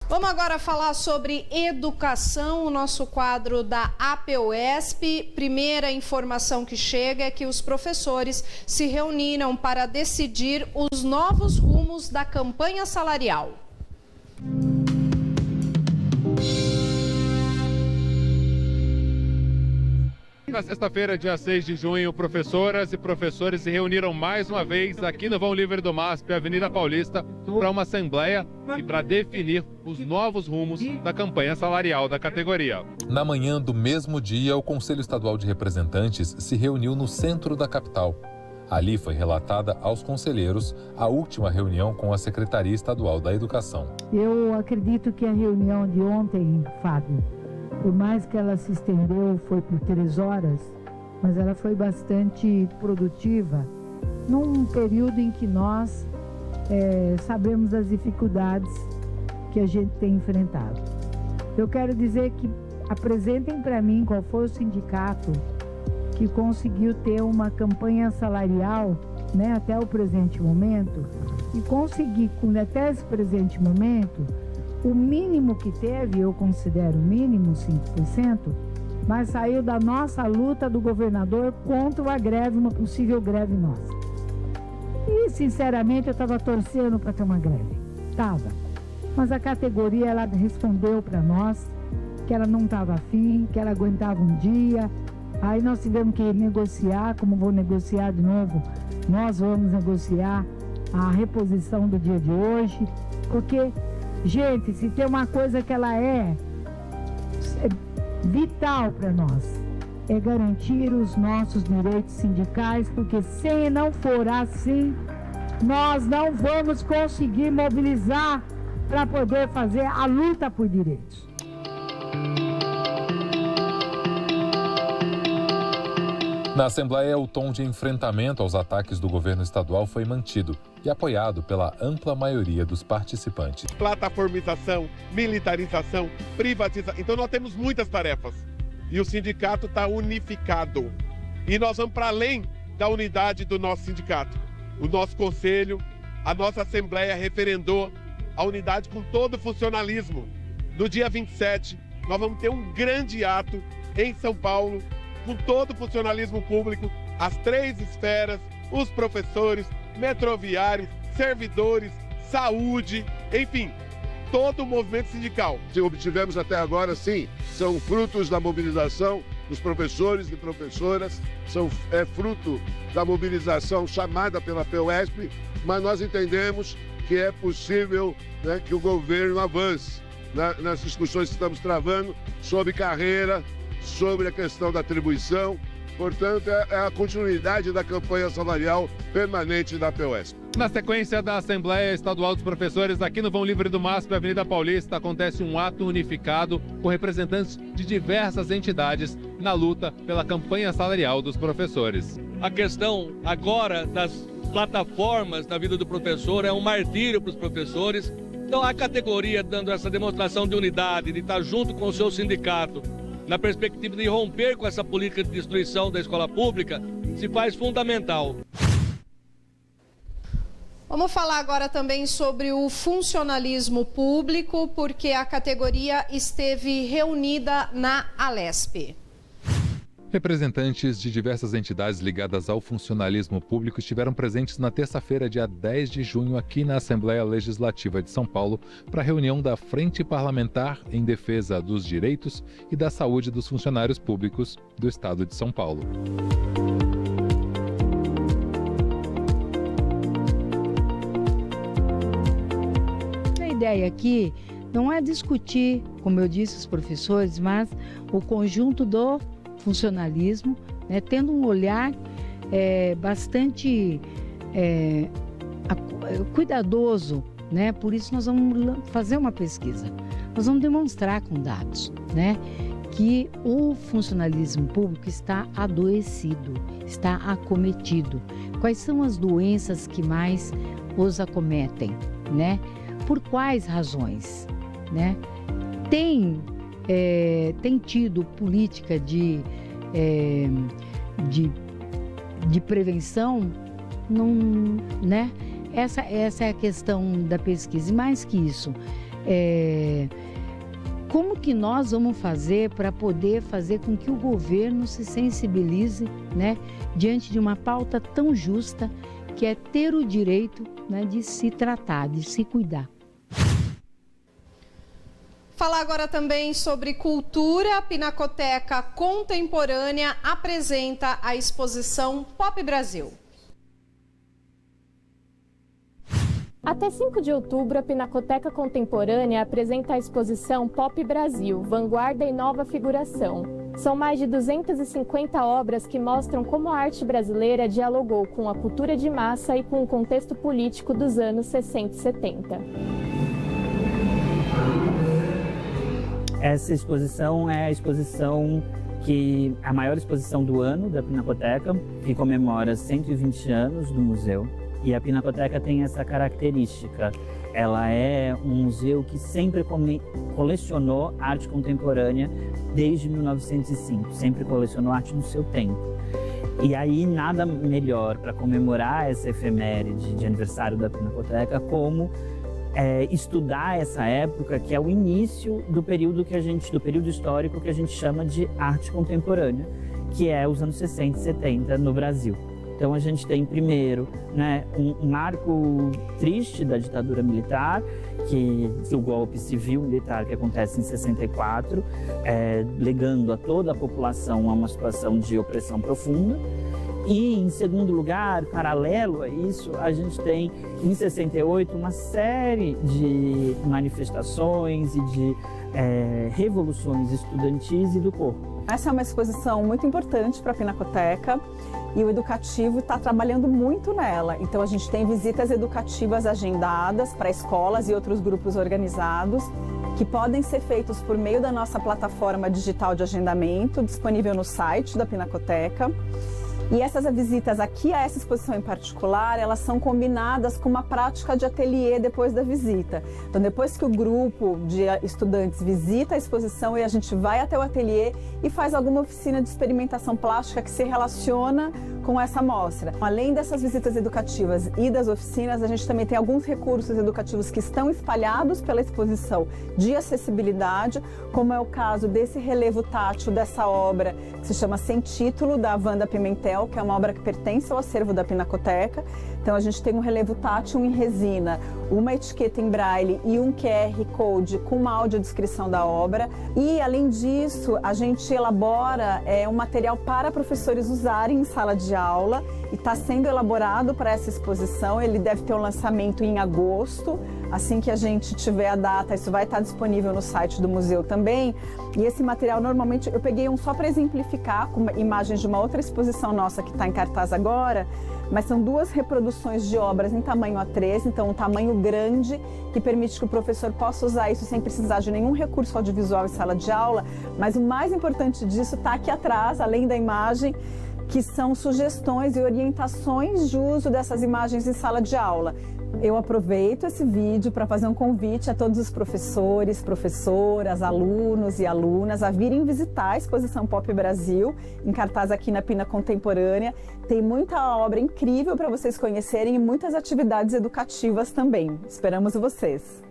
Vamos agora falar sobre educação, o nosso quadro da APUESP. Primeira informação que chega é que os professores se reuniram para decidir os novos rumos da campanha salarial. Na sexta-feira, dia 6 de junho, professoras e professores se reuniram mais uma vez aqui no Vão Livre do MASP, Avenida Paulista, para uma assembleia e para definir os novos rumos da campanha salarial da categoria. Na manhã do mesmo dia, o Conselho Estadual de Representantes se reuniu no centro da capital. Ali foi relatada aos conselheiros a última reunião com a Secretaria Estadual da Educação. Eu acredito que a reunião de ontem, Fábio, por mais que ela se estendeu, foi por 3 horas, mas ela foi bastante produtiva, num período em que nós sabemos as dificuldades que a gente tem enfrentado. Eu quero dizer que apresentem para mim qual foi o sindicato que conseguiu ter uma campanha salarial, né, até o presente momento, e conseguir, até esse presente momento, o mínimo que teve, eu considero mínimo, 5%, mas saiu da nossa luta do governador contra a greve, uma possível greve nossa. E, sinceramente, eu estava torcendo para ter uma greve. Estava. Mas a categoria, ela respondeu para nós que ela não estava afim, que ela aguentava um dia. Aí nós tivemos que negociar, como vou negociar de novo, nós vamos negociar a reposição do dia de hoje, porque... gente, se tem uma coisa que ela é vital para nós, é garantir os nossos direitos sindicais, porque se não for assim, nós não vamos conseguir mobilizar para poder fazer a luta por direitos. Na Assembleia, o tom de enfrentamento aos ataques do governo estadual foi mantido e apoiado pela ampla maioria dos participantes. Plataformização, militarização, privatização. Então nós temos muitas tarefas e o sindicato está unificado. E nós vamos para além da unidade do nosso sindicato. O nosso conselho, a nossa Assembleia referendou a unidade com todo o funcionalismo. No dia 27, nós vamos ter um grande ato em São Paulo, com todo o funcionalismo público, as 3 esferas, os professores, metroviários, servidores, saúde, enfim, todo o movimento sindical. O que obtivemos até agora, sim, são frutos da mobilização dos professores e professoras, é fruto da mobilização chamada pela APUESP, mas nós entendemos que é possível, né, que o governo avance nas discussões que estamos travando sobre carreira, sobre a questão da atribuição. Portanto, é a continuidade da campanha salarial permanente da APUESP. Na sequência da Assembleia Estadual dos Professores, aqui no Vão Livre do MASP, Avenida Paulista, acontece um ato unificado com representantes de diversas entidades na luta pela campanha salarial dos professores. A questão agora das plataformas na vida do professor é um martírio para os professores. Então, a categoria dando essa demonstração de unidade, de estar junto com o seu sindicato, na perspectiva de romper com essa política de destruição da escola pública, se faz fundamental. Vamos falar agora também sobre o funcionalismo público, porque a categoria esteve reunida na Alesp. Representantes de diversas entidades ligadas ao funcionalismo público estiveram presentes na terça-feira, dia 10 de junho, aqui na Assembleia Legislativa de São Paulo, para a reunião da Frente Parlamentar em Defesa dos Direitos e da Saúde dos Funcionários Públicos do Estado de São Paulo. A ideia aqui não é discutir, como eu disse, os professores, mas o conjunto do funcionalismo, né, tendo um olhar bastante cuidadoso, né? Por isso nós vamos fazer uma pesquisa. Nós vamos demonstrar com dados, né, que o funcionalismo público está adoecido, está acometido. Quais são as doenças que mais os acometem, né? Por quais razões, né? Tem tido política de prevenção, não, né? Essa é a questão da pesquisa. E mais que isso, Como que nós vamos fazer para poder fazer com que o governo se sensibilize, né, diante de uma pauta tão justa, que é ter o direito, né, de se tratar, de se cuidar. Falar agora também sobre cultura. A Pinacoteca Contemporânea apresenta a exposição Pop Brasil. Até 5 de outubro, a Pinacoteca Contemporânea apresenta a exposição Pop Brasil, Vanguarda e Nova Figuração. São mais de 250 obras que mostram como a arte brasileira dialogou com a cultura de massa e com o contexto político dos anos 60 e 70. Essa exposição é a exposição que é a maior exposição do ano da Pinacoteca, que comemora 120 anos do museu. E a Pinacoteca tem essa característica, ela é um museu que sempre colecionou arte contemporânea desde 1905, sempre colecionou arte no seu tempo. E aí nada melhor para comemorar essa efeméride de aniversário da Pinacoteca como estudar essa época, que é o início do período histórico que a gente chama de arte contemporânea, que é os anos 60 e 70 no Brasil. Então a gente tem primeiro, né, um marco triste da ditadura militar, do golpe civil-militar que acontece em 64, legando a toda a população a uma situação de opressão profunda. E, em segundo lugar, paralelo a isso, a gente tem, em 68, uma série de manifestações e de revoluções estudantis e do corpo. Essa é uma exposição muito importante para a Pinacoteca e o educativo está trabalhando muito nela. Então, a gente tem visitas educativas agendadas para escolas e outros grupos organizados, que podem ser feitos por meio da nossa plataforma digital de agendamento, disponível no site da Pinacoteca. E essas visitas aqui a essa exposição em particular, elas são combinadas com uma prática de ateliê depois da visita. Então, depois que o grupo de estudantes visita a exposição, a gente vai até o ateliê e faz alguma oficina de experimentação plástica que se relaciona com essa mostra. Além dessas visitas educativas e das oficinas, a gente também tem alguns recursos educativos que estão espalhados pela exposição de acessibilidade, como é o caso desse relevo tátil dessa obra que se chama Sem Título, da Wanda Pimentel, que é uma obra que pertence ao acervo da Pinacoteca. Então a gente tem um relevo tátil em resina, uma etiqueta em braille e um QR Code com uma audiodescrição da obra. E além disso, a gente elabora um material para professores usarem em sala de aula e está sendo elaborado para essa exposição. Ele deve ter um lançamento em agosto. Assim que a gente tiver a data, isso vai estar disponível no site do museu também. E esse material, normalmente, eu peguei um só para exemplificar, com imagens de uma outra exposição nossa que está em cartaz agora, mas são duas reproduções de obras em tamanho A3, então um tamanho grande, que permite que o professor possa usar isso sem precisar de nenhum recurso audiovisual em sala de aula. Mas o mais importante disso está aqui atrás, além da imagem, que são sugestões e orientações de uso dessas imagens em sala de aula. Eu aproveito esse vídeo para fazer um convite a todos os professores, professoras, alunos e alunas a virem visitar a exposição Pop Brasil, em cartaz aqui na Pina Contemporânea. Tem muita obra incrível para vocês conhecerem e muitas atividades educativas também. Esperamos vocês!